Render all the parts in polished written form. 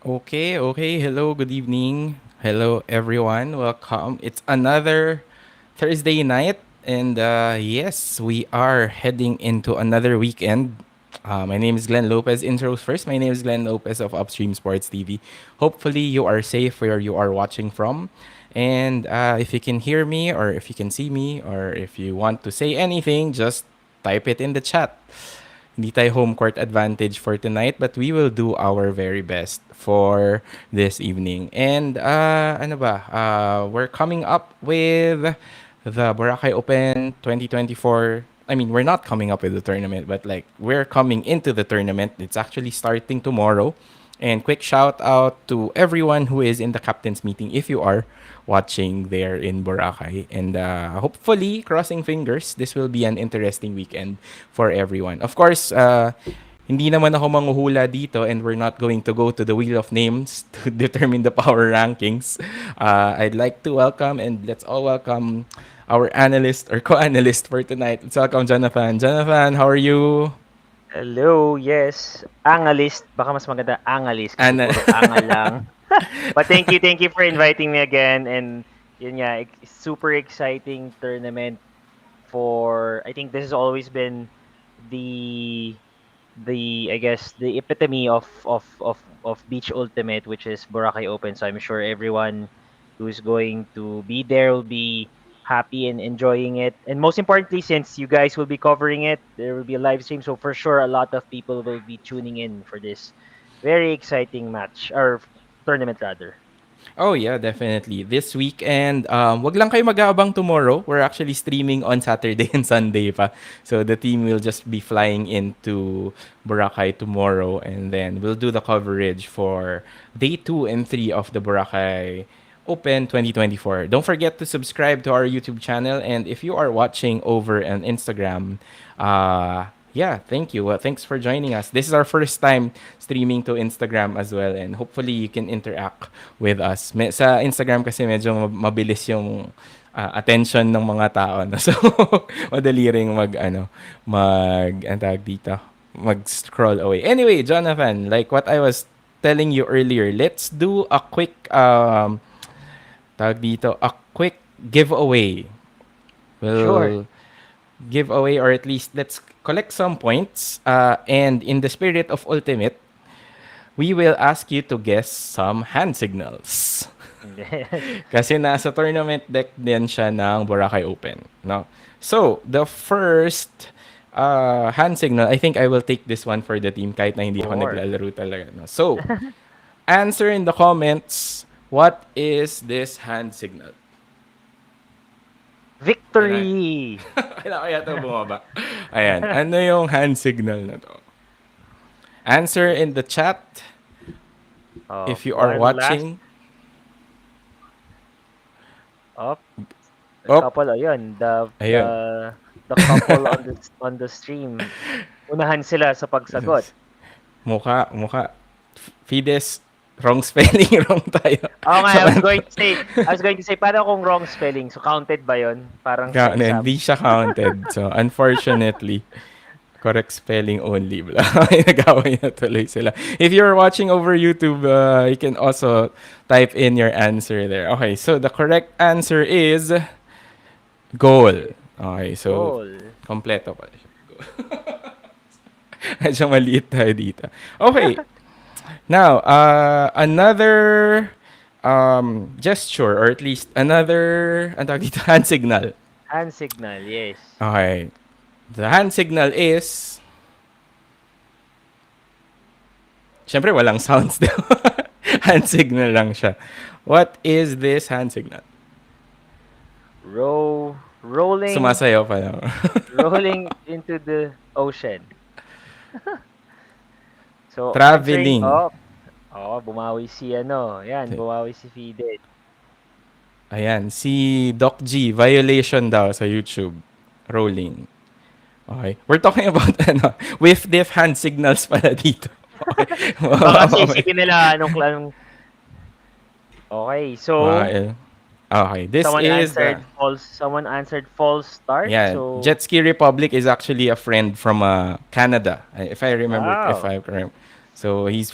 Okay. Hello, good evening. Hello, everyone. Welcome. It's another Thursday night, and yes, we are heading into another weekend. My name is Glenn Lopez. Intros first. My name is Glenn Lopez of Upstream Sports TV. Hopefully, you are safe where you are watching from. And if you can hear me, or if you can see me, or if you want to say anything, just type it in the chat. Hindi tayo home court advantage for tonight, but we will do our very best for this evening. And ano ba? We're coming up with the Boracay Open 2024. I mean, we're not coming up with the tournament, but like we're coming into the tournament. It's actually starting tomorrow. And quick shout out to everyone who is in the captain's meeting if you are watching there in Boracay. And hopefully, crossing fingers, this will be an interesting weekend for everyone. Of course, hindi naman ako manghuhula dito and we're not going to go to the Wheel of Names to determine the power rankings. I'd like to welcome and let's all welcome our analyst or co-analyst for tonight. Let's welcome Jonathan. Jonathan, how are you? Hello, yes. Analyst, baka mas maganda analyst kasi Ana puro angal lang. But thank you for inviting me again and yun nga, super exciting tournament for I think this has always been the I guess the epitome of beach ultimate, which is Boracay Open. So I'm sure everyone who's going to be there will be happy and enjoying it. And most importantly, since you guys will be covering it, there will be a live stream. So for sure, a lot of people will be tuning in for this very exciting match or tournament rather. Oh yeah, definitely. This weekend, wag lang kayo mag-aabang tomorrow. We're actually streaming on Saturday and Sunday pa. So the team will just be flying into Boracay tomorrow and then we'll do the coverage for day 2 and 3 of the Boracay Open 2024. Don't forget to subscribe to our YouTube channel and if you are watching over on Instagram, yeah, thank you. Thanks for joining us. This is our first time streaming to Instagram as well and hopefully you can interact with us. Sa Instagram kasi medyo mabilis yung attention ng mga tao. No? So, madali ring ang tawag dito, mag-scroll away. Anyway, Jonathan, like what I was telling you earlier, let's do a quick, a quick giveaway. Sure. We'll give away or at least let's collect some points. And in the spirit of Ultimate, we will ask you to guess some hand signals. Kasi nasa tournament deck din siya ng Boracay Open. No? So, the first hand signal, I think I will take this one for the team kahit na hindi ako Sure. naglalaro talaga. No? So, answer in the comments, what is this hand signal? Kailangan, Victory. kailangan kaya ito bumaba. Ayan. Ano yung hand signal na to? Answer in the chat if you are One last watching. up. A Op, couple, ayun, ayun. the couple on the stream. Unahan sila sa pagsagot. Mukha. Fides, wrong spelling, wrong tayo. Oo nga, So, I was going to say, paano kung wrong spelling? So, counted ba yon? Parang sa exam. hindi siya counted. So, unfortunately, correct spelling only. Bla. Nag-away na tuloy sila. If you're watching over YouTube, you can also type in your answer there. Okay, so the correct answer is goal. Okay, so Goal. kompleto pala siya. Medyo maliit tayo dito. Okay, now, another gesture or at least another ang tawag dito, hand signal. Hand signal, yes. Okay. The hand signal is syempre walang sounds daw. Hand signal lang siya. What is this hand signal? Rolling, Sumasayaw pa lang. rolling into the ocean. So, answering, Traveling. bumawi si bumawi si Fidel. Ayan, si Doc G, violation daw sa YouTube. Rolling. Okay. We're talking about with diff hand signals pala dito. Okay. Baka kasi isipin nila okay, so, Okay. This is someone answered false start, yeah, so, Jet Ski Republic is actually a friend from Canada. If I remember, if wow. I remember. So he's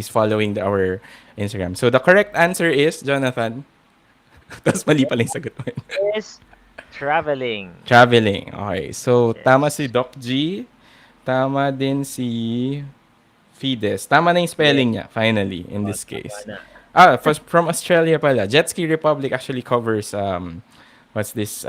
following our Instagram. So the correct answer is, Jonathan. Tapos mali pala yung sagot mo. Is traveling. Traveling. Okay. So tama si Yes. Doc G. Tama din si Fides. Tama na yung Yes. spelling niya, finally, in Oh, this tama case. na. From Australia pala. Jet Ski Republic actually covers, what's this,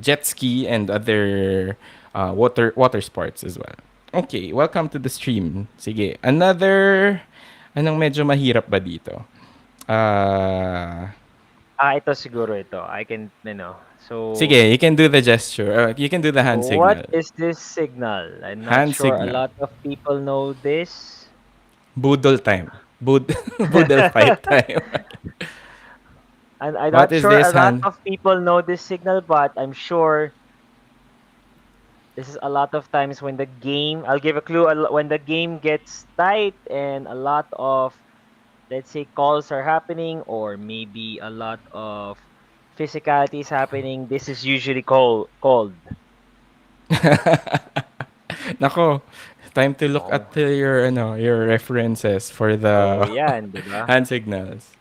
jet ski and other water sports as well. Okay, welcome to the stream. Sige, anong medyo mahirap ba dito? Uh, Ito siguro ito. I can, So, Sige, you can do the gesture. You can do the hand what signal. is this signal? I'm not Hand sure a signal. lot of people know this. Boodle time. Boodle fight time. And I'm What not is sure a this lot hand? of people know this signal, but I'm sure this is a lot of times when the game, I'll give a clue, when the game gets tight and a lot of, let's say, calls are happening, or maybe a lot of physicality is happening, this is usually called. Nako, time to look Oh, at your references for so the yan, di ba? hand signals.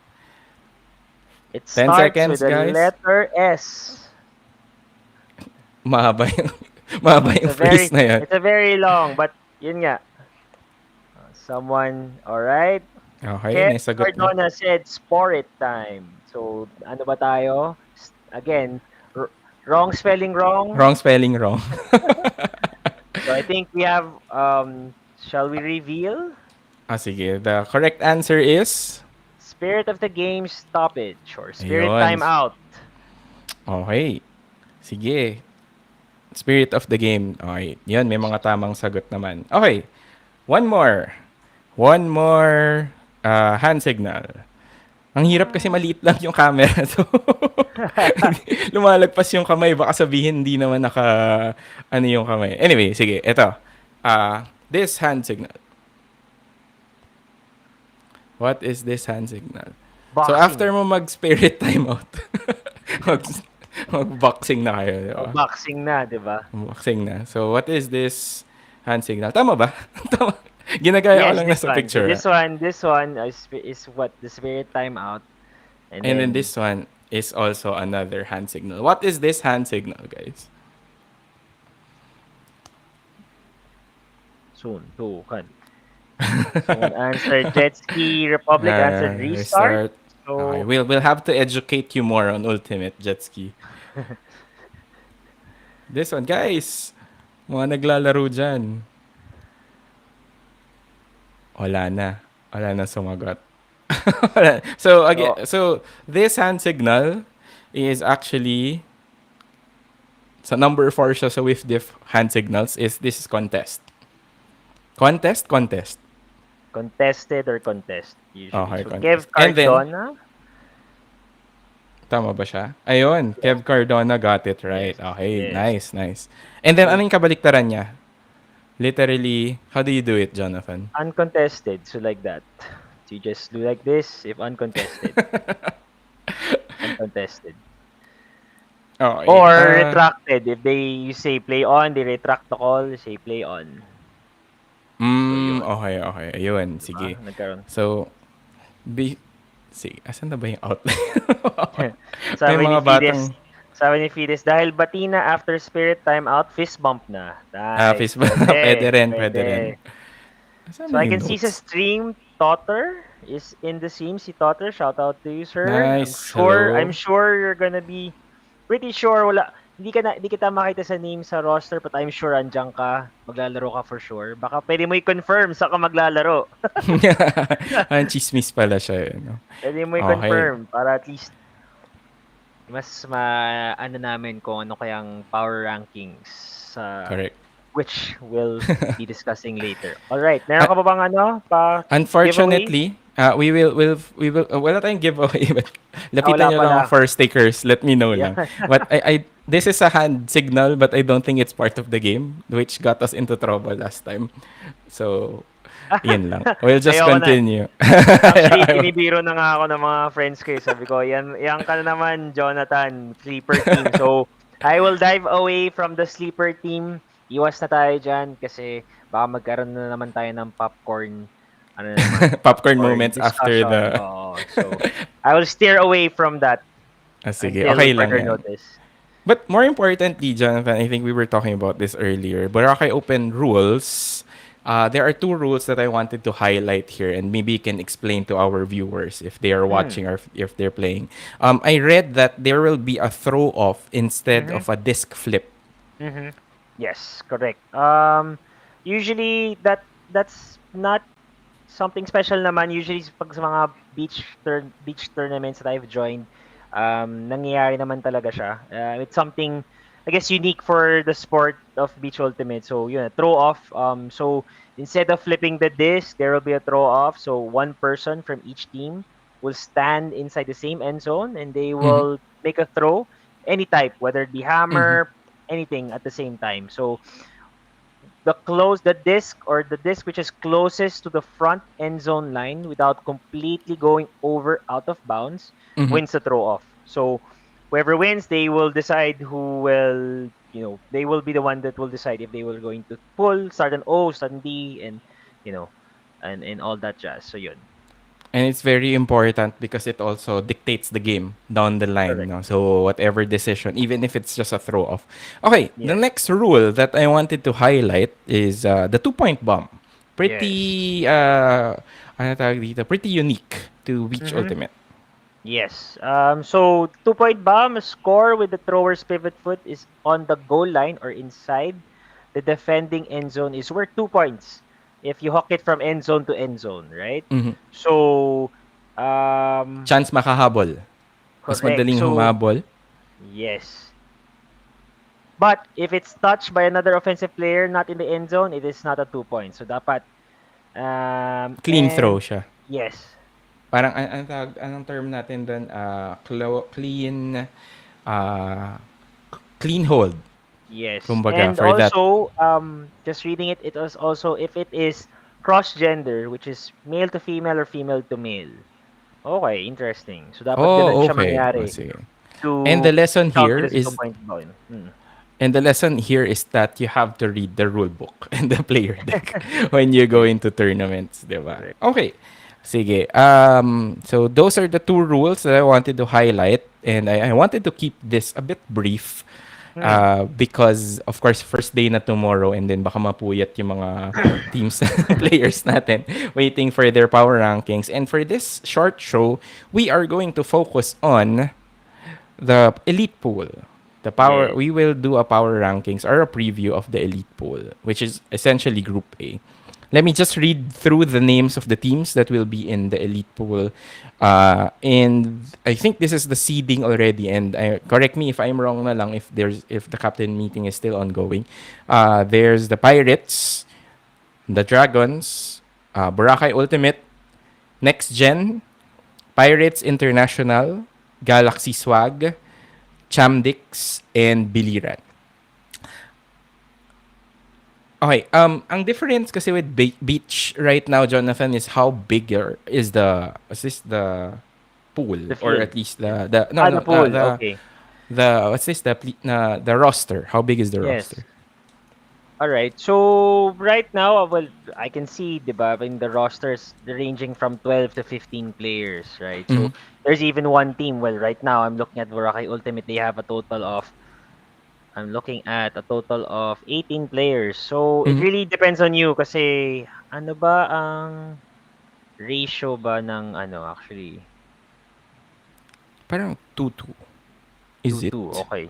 It 10 starts with seconds, the guys. letter S. Mahaba yung, mahaba It's yung a phrase very, na yan. it's a very long, but yun nga. Someone, all right. Okay, Kev naisagot niya. Cardona said sport time. So, ano ba tayo? Again, wrong spelling wrong. Wrong spelling, wrong. So, I think we have, shall we reveal? Sige. The correct answer is... Spirit of the game stoppage or spirit Ayun. timeout. Okay. Sige. Spirit of the game. Okay. Yan, may mga tamang sagot naman. Okay. One more. One more hand signal. Ang hirap kasi maliit lang yung camera. So, lumalagpas yung kamay. Baka sabihin hindi naman ano yung kamay. Anyway, sige. Ito. This hand signal. What is this hand signal? So, after Boxing. mo mag-spirit timeout, mag, mag-boxing na kayo. Di ba? Boxing na, di ba? Boxing na. So, what is this hand signal? Tama ba? Tama. Ginagaya ko Yes, lang na this sa one. So picture. this one is what the spirit timeout, and And then then this one is also another hand signal. What is this hand signal, guys? soon to kan. Someone answered jet ski. Republic answered restart. Restart. Okay, So we'll have to educate you more on Ultimate Jet Ski. This one, guys. Mga naglalaro dyan. Wala na. Wala na sumagot. So again, so so this hand signal is actually sa number 4 siya sa with diff hand signals is this is contest. Contest. contested or contest usually. Okay, So Kev contest. And then Cardona. tama ba siya? Ayun, Yeah. Kev Cardona got it right. Yes. Okay, Yes. nice. And then So anong kabaliktaran niya? Literally, how do you do it, Jonathan? uncontested. So like that. So you just do like this if uncontested. Uncontested. Okay. Or retracted. If you say play on, they retract the call, they say play on. So yun. Okay. Ayun, Diba? sige. Nagkaroon. So, sige, asan na ba yung outline? May Sabi ni mga Fides, batang dahil Batina after spirit timeout, fist bump na. Nice. Facebook. Pwede rin. Asan So na I yung can see sa notes? stream, Totter is in the stream. Si Totter, shout out to you, sir. Nice. I'm Hello. sure you're gonna be pretty sure hindi kita makita sa name sa roster, but I'm sure andiyan ka. Maglalaro ka for sure. Baka pwede mo i-confirm sa ka maglalaro. Ang chismis pala siya. No? Pwede mo Okay. i-confirm para at least mas ano namin kung ano kayang power rankings sa Correct. which we'll be discussing later. All right, meron ka pa bang giveaway? Unfortunately, we will wala tayong giveaway but lapitan Wala nyo lang pala. ako for stickers. Let me know Yeah. lang. But I this is a hand signal but I don't think it's part of the game which got us into trouble last time. So, yun lang. We'll just Ayoko na. continue. Actually, binibiro na nga ako ng mga friends ko. Sabi ko, yan ka na naman, Jonathan, sleeper team. So, I will dive away from the sleeper team. Iwas na tayo dyan kasi baka magkaroon na naman tayo ng popcorn ano naman, Popcorn popcorn moments after discussion. the... So I will steer away from that Sige, until okay lang further yan. notice. But more importantly, Jonathan, I think we were talking about this earlier. Boracay Open rules. There are two rules that I wanted to highlight here, and maybe you can explain to our viewers if they are Mm. watching or if they're playing. I read that there will be a throw off instead Mhm. of a disc flip. Mhm. Yes, correct. Usually that's not something special naman. Usually pag sa mga beach tournaments that I've joined, nangyayari naman talaga siya. It's something I guess unique for the sport of beach ultimate. So yun, throw off. So instead of flipping the disc, there will be a throw off. So one person from each team will stand inside the same end zone and they Mm-hmm. will make a throw, any type, whether it be Mm-hmm. hammer, anything at the same time. So the disc or the disc which is closest to the front end zone line without completely going over out of bounds Mm-hmm. wins the throw off. So whoever wins, they will decide who will, they will be the one that will decide if they were going to pull, start an O, start an D, and you know, and all that jazz. So yun, And it's very important because it also dictates the game down the line. correct. No? So whatever decision, even if it's just a throw off. Okay, the Yes, next rule that I wanted to highlight is the 2 point bomb. yes. Pretty, ano tawag dito? Pretty unique to Beach Mm-hmm. Ultimate. Yes. So 2 point bomb score with the thrower's pivot foot is on the goal line or inside the defending end zone is worth 2 points if you hook it from end zone to end zone, right? Mhm. So, Chance makahabol. Mas correct. madaling So, humabol. yes. But if it's touched by another offensive player not in the end zone, it is not a 2 point. So dapat Clean throw and siya. yes. Parang, anong term natin doon? Clean, uh, clean hold. Yes. Kumbaga, And for that. also, just reading it, it was also if it is cross gender, which is male to female or female to male. Okay, interesting. So dapat ganun Oh, siya okay. O, mangyari sige. And to the lesson count here it as a two is point ball. Hmm. And the lesson here is that you have to read the rule book and the player deck when you go Yes, into tournaments, di ba? correct. Okay. Sige. So those are the two rules that I wanted to highlight, and I wanted to keep this a bit brief, Hmm. because of course first day na tomorrow, and then baka mapuyat yung mga teams players natin waiting for their power rankings. And for this short show, we are going to focus on the elite pool. The power Yes. We will do a power rankings or a preview of the elite pool, which is essentially Group A. Let me just read through the names of the teams that will be in the elite pool, and I think this is the seeding already. And correct me if I'm wrong, na lang if the captain meeting is still ongoing. There's the Pirates, the Dragons, Boracay Ultimate, Next Gen, Pirates International, Galaxy Swag, Chamdix, and Biliran. Okay, ang difference kasi with beach right now, Jonathan, is how big is the, is this the pool, The or field. at least Yeah. the no The no pool. Okay. the what's this, the roster? How big is the Yes. roster? All right. So right now, well, I can see, diba, in the rosters ranging from 12 to 15 players, right? Mm-hmm. So there's even one team. Well, right now I'm looking at Boracay Ultimate. They have a total of I'm looking at a total of 18 players. So it Mm-hmm. really depends on you kasi ano ba ang ratio ba ng ano actually Parang 2-2. Is 2-2. it? Okay.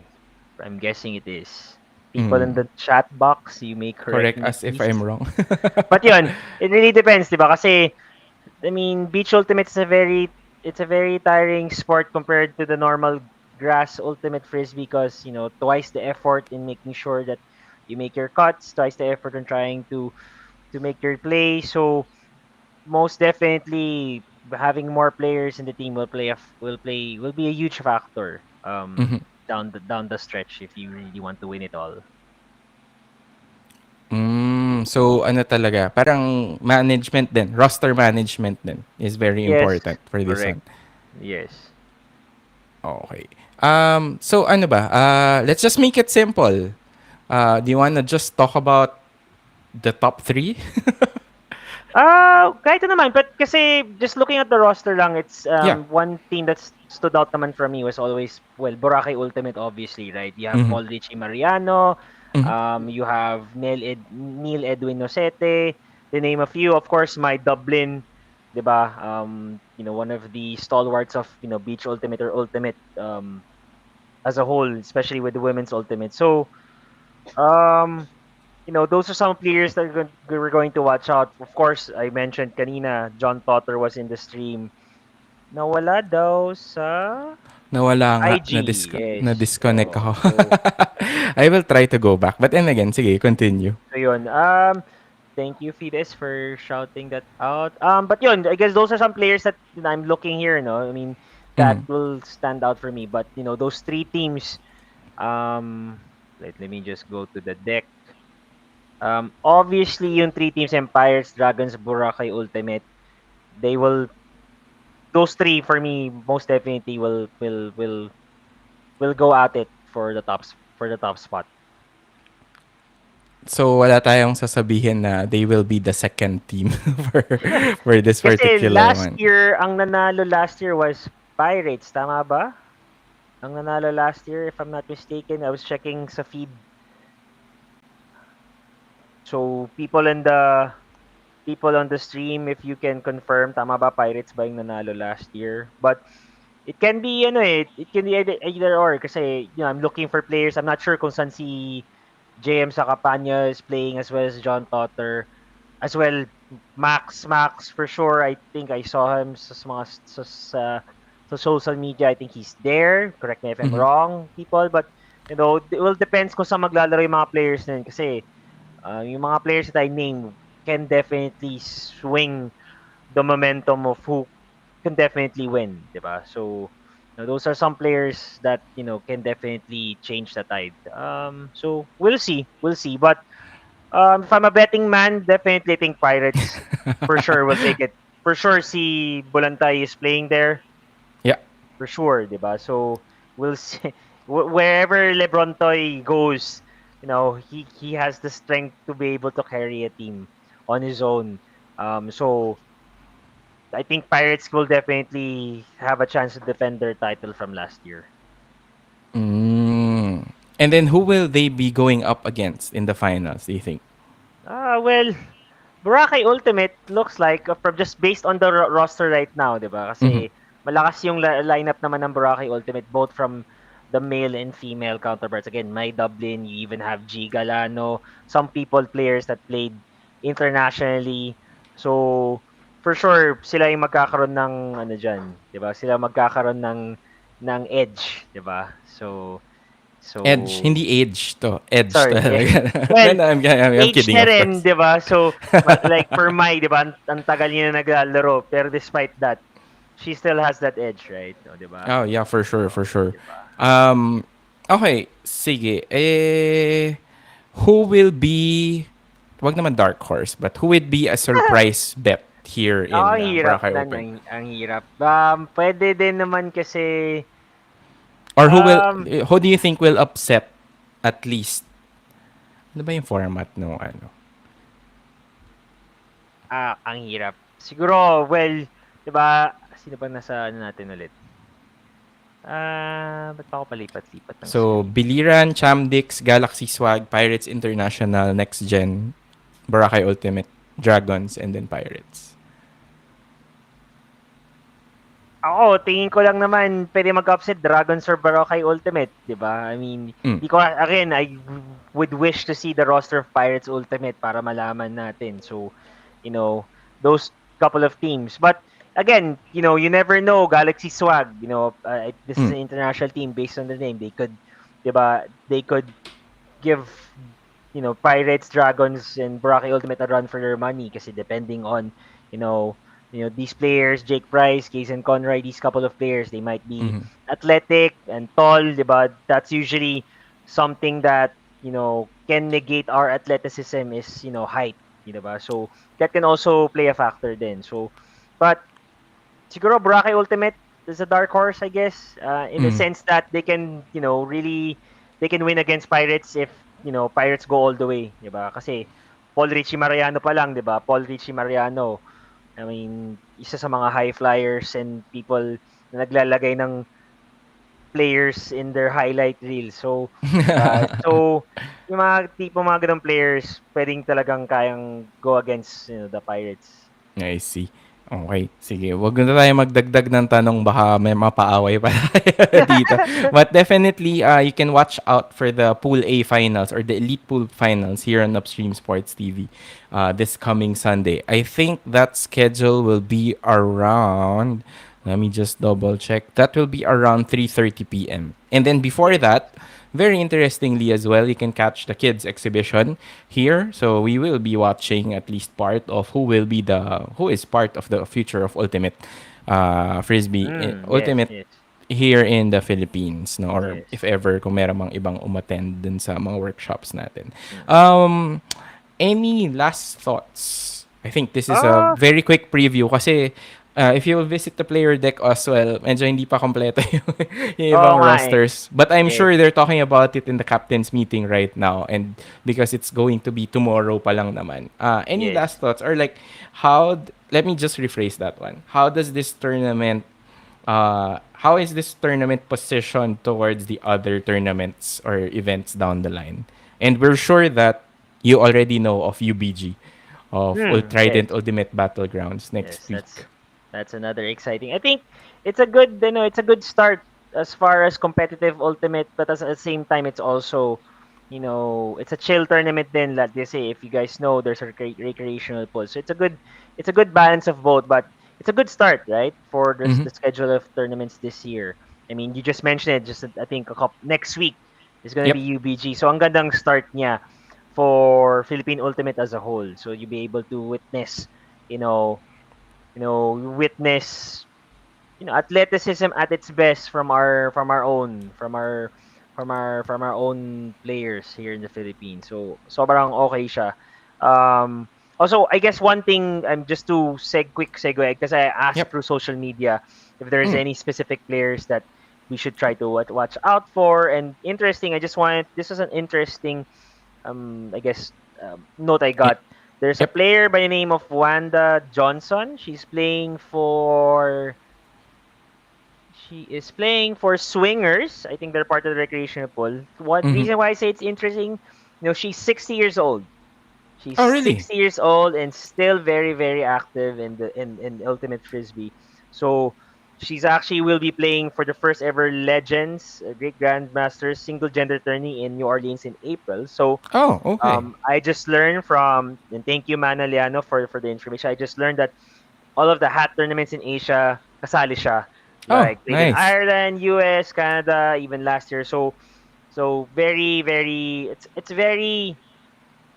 I'm guessing it is. People in Mm. the chat box, you may correct Correct me us if please. I'm wrong. But yun, it really depends, 'di ba? Kasi I mean, beach ultimate is a very tiring sport compared to the normal grass ultimate frisbee because, twice the effort in making sure that you make your cuts, twice the effort in trying to make your play. So most definitely having more players in the team will be a huge factor Mhm. down the stretch if you really want to win it all. So ano talaga, parang management din, roster management din is very Yes, important for this correct. one. Yes. Okay. So ano ba? Let's just make it simple. Do you wanna just talk about the top three? Kahit na naman, but kasi just looking at the roster lang, it's Yeah. one team that stood out naman for me was always, well, Boracay Ultimate, obviously, right? You have Mm-hmm. Paul Richie Mariano, Mm-hmm. you have Neil Edwin Nocete, to name a few. Of course, my Dublin, 'di ba? One of the stalwarts of, Beach Ultimate or Ultimate as a whole, especially with the women's Ultimate. So, um, those are some players that we're going to watch out. Of course, I mentioned kanina, John Potter was in the stream. Nawala daw sa Nawala nga, IG. Yes. na-disconnect ako. So, I will try to go back. But then again, sige, continue. yun. Thank you, Fides, for shouting that out. But yun, I guess those are some players that I'm looking here, no? I mean, that Mm-hmm. will stand out for me. But, those three teams, um, let me just go to the deck. Obviously, yung three teams, Empires, Dragons, Boracay, Ultimate, they will those three for me most definitely will go at it for the top spot. So, wala tayong sasabihin na they will be the second team for, for this Kasi particular one. ang nanalo last year was Pirates, tama ba? Ang nanalo last year, if I'm not mistaken, I was checking sa feed. So, people on the stream, if you can confirm, tama ba Pirates ba yung nanalo last year? But it can be it can be either or kasi I'm looking for players. I'm not sure kung saan si JM Sacapanya is playing as well as John Totter. As well, Max for sure. I think I saw him sa social media. I think he's there. Correct me if I'm Mm-hmm. wrong, people. But, it will depends kung saan maglalaro yung mga players na yun. Kasi, yung mga players that I name can definitely swing the momentum of who can definitely win, diba? So, those are some players that, can definitely change the tide. So we'll see. We'll see. But if I'm a betting man, definitely think Pirates for sure will take it. For sure, si Bulantay is playing there. Yeah. For sure, diba? So we'll see. Wherever Lebron Toy goes, he has the strength to be able to carry a team on his own. So I think Pirates will definitely have a chance to defend their title from last year. Mm. And then who will they be going up against in the finals, do you think? Well, Boracay Ultimate looks like from just based on the roster right now, 'di ba? Mm-hmm. Kasi malakas yung lineup naman ng Boracay Ultimate both from the male and female counterparts. Again, My Dublin, you even have G Galano, some people players that played internationally. So, for sure sila yung magkakaroon ng ano diyan, 'di ba? Sila magkakaroon ng edge, 'di ba? Edge. So Hindi age to. Edge sorry. talaga. No, Well, no, I'm age kidding, na of rin, course. 'di ba? So, like for Mai, 'di ba? Ang tagal niya na naglalaro, pero despite that, she still has that edge, right? O, 'di ba? Oh, yeah, for sure, So, for sure. 'di ba? Um, okay, sige. Who will be, wag naman dark horse, but who would be a surprise bet here in Ang hirap Boracay nan, Open? ang hirap. Pwede din naman kasi Or um who do you think will upset at least? Ano ba yung format no ano? ang hirap. Siguro, well, 'di ba? Sino ba nasa ano natin ulit? Ba't pa ako palipat-lipat ng So, screen? Biliran, Chamdix, Galaxy Swag, Pirates International, Next Gen, Boracay Ultimate, Dragons, and then Pirates. Ako, tingin ko lang naman pwede mag-upset Dragons or Boracay Ultimate, 'di ba? I mean, Mm. di ko again, I would wish to see the roster of Pirates Ultimate para malaman natin. So, those couple of teams. But again, you never know. Galaxy Swag, this is Mm. an international team based on the name. They could, 'di ba? They could give Pirates, Dragons, and Boracay Ultimate a run for their money kasi depending on you know these players, Jake Price, Kaysen Conroy, these couple of players, they might be Mm-hmm. athletic and tall, diba? That's usually something that can negate our athleticism is height, diba? So that can also play a factor then. So, but siguro Boracay Ultimate is a dark horse, I guess, in the Mm-hmm. sense that they can, really, they can win against Pirates if, Pirates go all the way, di ba? Kasi Paul Richie Mariano pa lang, 'di ba? Paul Richie Mariano, I mean, isa sa mga high flyers and people na naglalagay ng players in their highlight reel. So, 'di ba? So, yung mga tipo mga ganung players, pwedeng talagang kayang go against, the Pirates. I see. Okay, sige. Wag na tayo magdagdag ng tanong, baka may mapaaway pa tayo dito. But definitely, you can watch out for the Pool A finals or the Elite Pool finals here on Upstream Sports TV this coming Sunday. I think that schedule will be around, let me just double check. That will be around 3:30 p.m. And then before Yes. that, very interestingly as well, you can catch the kids exhibition here. So we will be watching at least part of who is part of the future of Ultimate Frisbee, Yes, Ultimate yes. here in the Philippines, no? Or Yes. if ever kung meron mang ibang umattend dun sa mga workshops natin. Mm. Um, any last thoughts? I think this is a Ah, very quick preview kasi if you will visit the player deck as well, medyo hindi pa kompleto yung oo ibang nga, eh. rosters. But I'm Yes. sure they're talking about it in the captain's meeting right now, and because it's going to be tomorrow pa lang naman. Any Yes. last thoughts? Or like, let me just rephrase that one. How is this tournament positioned towards the other tournaments or events down the line? And we're sure that you already know of UBG, of Yes. Trident Ultimate Battlegrounds next Yes, week. that's another exciting. I think it's a good, it's a good start as far as competitive ultimate, but at the same time, it's also, it's a chill tournament. Then, like they say, if you guys know, there's a recreational pool, so it's a good balance of both. But it's a good start, right, for Mm-hmm. the schedule of tournaments this year. I mean, you just mentioned it. Just I think next week is going to be Yep. UBG. So ang gandang start niya for Philippine Ultimate as a whole. So you'll be able to witness, you know, witness, athleticism at its best from our own players here in the Philippines. So sobrang okay siya. Also, I guess one thing, just to quick segue, because I asked Yep. through social media if there's Mm. any specific players that we should try to watch out for. And interesting, this is an interesting, I guess, note I Eh, got. There's a Yep. player by the name of Wanda Johnson. She is playing for Swingers. I think they're part of the recreational pool. One Mm-hmm. reason why I say it's interesting, she's 60 years old. She's Oh, really? 60 years old and still very, very active in Ultimate Frisbee. So she's actually will be playing for the first ever Legends Great Grandmasters single gender tourney in New Orleans in April. So Oh, okay. I just learned from, and thank you Mana Liano for the information. I just learned that all of the hat tournaments in Asia, kasali siya. Oh, Like played in nice. Ireland, US, Canada, even last year. So very, very, it's very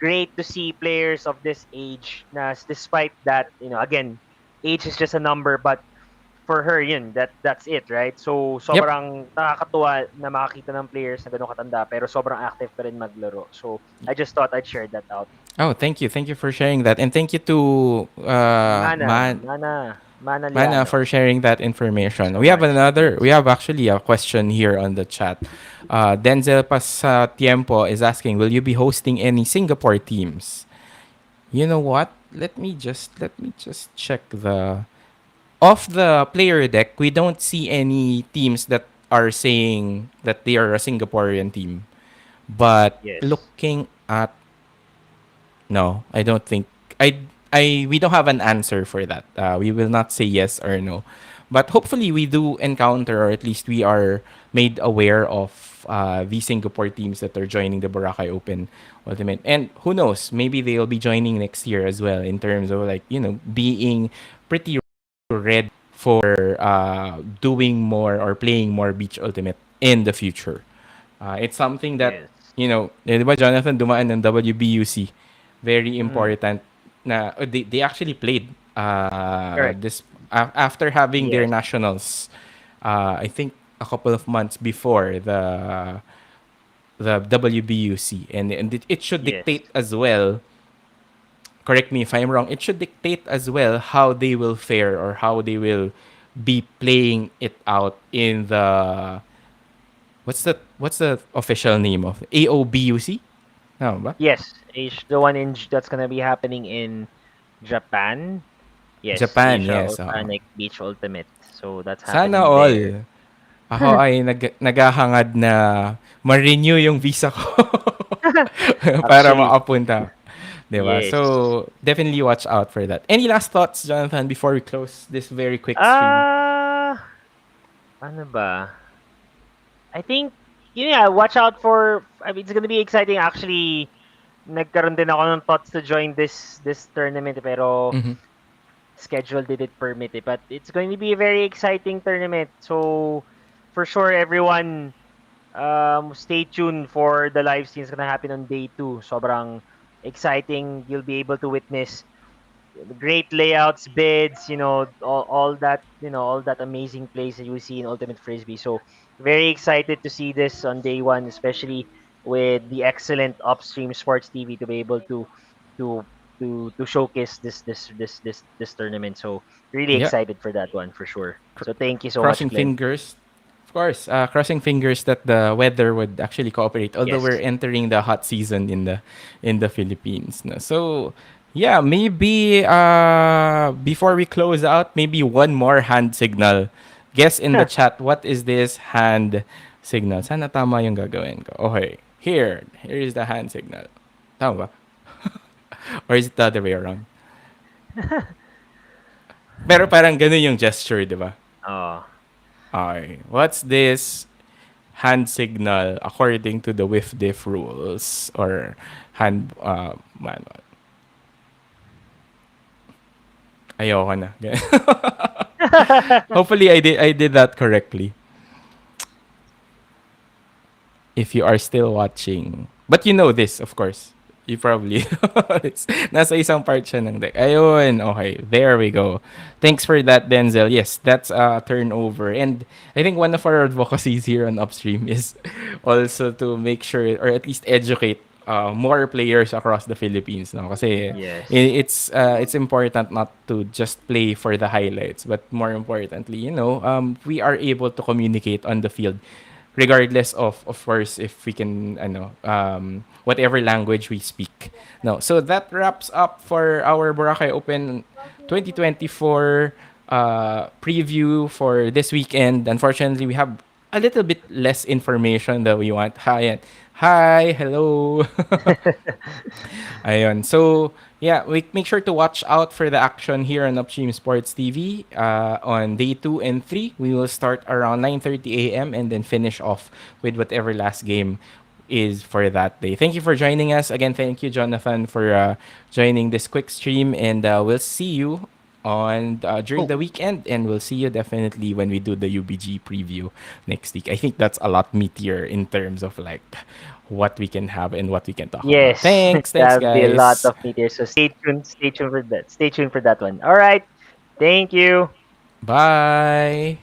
great to see players of this age na despite that, again, age is just a number, but for her yun, that's it, right? So Yep. sobrang nakakatuwa na makakita ng players na ganun katanda pero sobrang active pa rin maglaro. So I just thought I'd share that out. Oh, thank you. Thank you for sharing that. And thank you to Mana Mana Liano. for sharing that Thank you information. so much. We Yes. have actually a question here on the chat. Denzel Pasatiempo is asking, will you be hosting any Singapore teams? You know what? Let me just check the off the player deck. We don't see any teams that are saying that they are a Singaporean team. But Yes. looking at no, I don't think I we don't have an answer for that. We will not say yes or no, but hopefully we do encounter, or at least we are made aware of the Singapore teams that are joining the Boracay Open Ultimate. And who knows, maybe they'll be joining next year as well in terms of like being pretty ready for doing more or playing more Beach Ultimate in the future. It's something that, Yes. di ba Jonathan dumaan ng WBUC? Very Mm, important na they actually played correct. this after having their Yes. nationals. I think a couple of months before the WBUC, and it should Yes. dictate as well. Correct me if I'm wrong. It should dictate as well how they will fare or how they will be playing it out in the what's the official name of AOBUC? Tama ba? Yes, the one that's gonna be happening in Japan. Yes, Japan, Asia yes. Oo. Oceanic Beach Ultimate. So that's Sana happening there. all. Ako ay naghahangad na ma-renew yung visa ko para Actually, makapunta. 'Di ba? yes. So, definitely watch out for that. Any last thoughts, Jonathan, before we close this very quick stream? Ah, ano ba? I think yeah, watch out for I mean it's gonna be exciting actually. Nagkaroon din ako ng thoughts to join this tournament pero Mhm. schedule didn't permit it. But it's going to be a very exciting tournament. So for sure everyone stay tuned for the live stream. It's gonna happen on day 2. Sobrang exciting. You'll be able to witness great layouts, bids, all that, all that amazing plays that you will see in Ultimate Frisbee. So very excited to see this on day 1, especially with the excellent upstream sports TV to be able to to showcase this tournament. So really Yeah. excited for that one for sure. So thank you so much, Crossing Glenn. fingers. Of course, crossing fingers that the weather would actually cooperate. Although Yes. we're entering the hot season in the Philippines, no? So yeah, maybe before we close out, maybe one more hand signal. Guess in the chat, what is this hand signal? Sana tama yung gagawin ko. Okay, here is the hand signal. Tama ba? Or is it the other way around? Pero parang ganun yung gesture, di ba? Oh. Okay, what's this hand signal according to the whiff diff rules or hand manual? Ayoko na. Hopefully I did that correctly. If you are still watching. But you know this, of course. You probably it's, nasa isang part siya ng deck. Ayun, okay. There we go. Thanks for that, Denzel. Yes, that's a turnover. And I think one of our advocacies here on Upstream is also to make sure or at least educate more players across the Philippines. No? Kasi Yes. it's important not to just play for the highlights, but more importantly, we are able to communicate on the field regardless of course if we can whatever language we speak. No, so that wraps up for our Boracay Open 2024 preview for this weekend. Unfortunately, we have a little bit less information that we want. Hi, hello. Ayun. So, yeah, we make sure to watch out for the action here on Upstream Sports TV. On day 2 and 3, we will start around 9:30 a.m. and then finish off with whatever last game is for that day. Thank you for joining us. Again, thank you, Jonathan, for joining this quick stream. And we'll see you on during Oh, the weekend. And we'll see you definitely when we do the UBG preview next week. I think that's a lot meatier in terms of like what we can have and what we can talk about. yes. Thanks, That'll be a lot guys. of meteors. So stay tuned. Stay tuned for that. Stay tuned for that one. All right. Thank you. Bye.